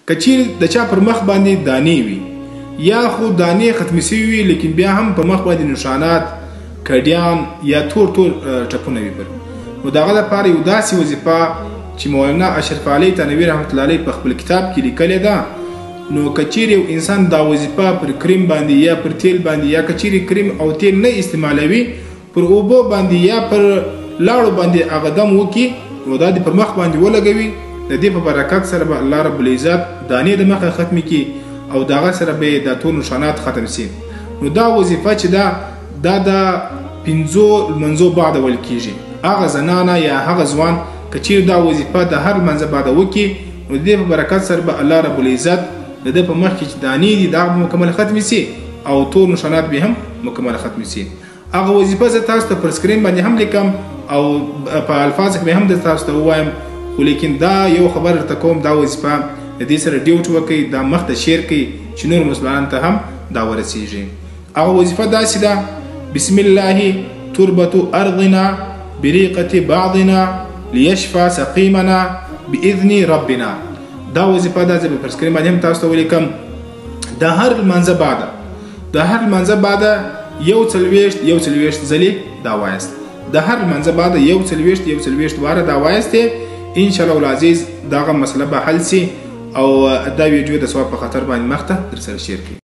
که چیرې د چا پر مخ باندې دانې وي یا خو دانې ختمې شوي وي لیکن بیا هم په مخ باندې نشانات کډیان یا تور ټپونه وي نو د هغه لپاره یو داسې وظیفه چې مولانا اشرف علي تنوي رحمت الله علیه په خپل کتاب کې لیکلې ده نو که چیرې یو انسان دا وظیفه پر کریم باندې یا پر تیل باندې یا که چیرې کریم او تیل نه استعمالوي پر اوبو باندې یا پر لاړو باندې هغه دم وکړي نو دا د پر مخ باندې ولګوي د دې په برکت سره به الله رب العزت دانې د مخه ختمې کړي او د هغه سره به دا ټول نشانات ختم شي نو دا وظیفه چې دا د 5 لمانځو بعد ویل کېږي هغه زنانه یا هغه ځوان که چیرې دا وظیفه د هر لمانځه بعد وکړي نو د دې په برکت سره به الله رب العزت د دې په مخ کې چې دانې دي دا مکمل ختم شي او ټول نشانات به هم مکمل ختم شي هغه وظیفه زه تاسو ته پر سکرین باندې هم لیکم او په الفاظ کې هم د تاسو ته ووایم خو لیکن دا یو خبر درته کوم دا وظیفه د دې سره ډیوټ وکړئ دا مخ ته شیر کړئ چې نور مسلمانانو ته هم دا ورسیږي هغه وظیفه داسې ده بسم الله تربة أرضنا بريقة بعضنا ليشفى سقيمنا بإذن ربنا دا وظیفه دا زه په سکرین باندې هم تاسو ته ولیکم د هر لمانځه بعد یو څلوېښت ځلې دا وایست د هر لمانځه بعد یو څلوېښت واره دا وایست ان شاء الله العزیز دغه مسله به حل سي او دا ویډیو د ثواب په خاطر باندې مخ ته در سره شیر کړئ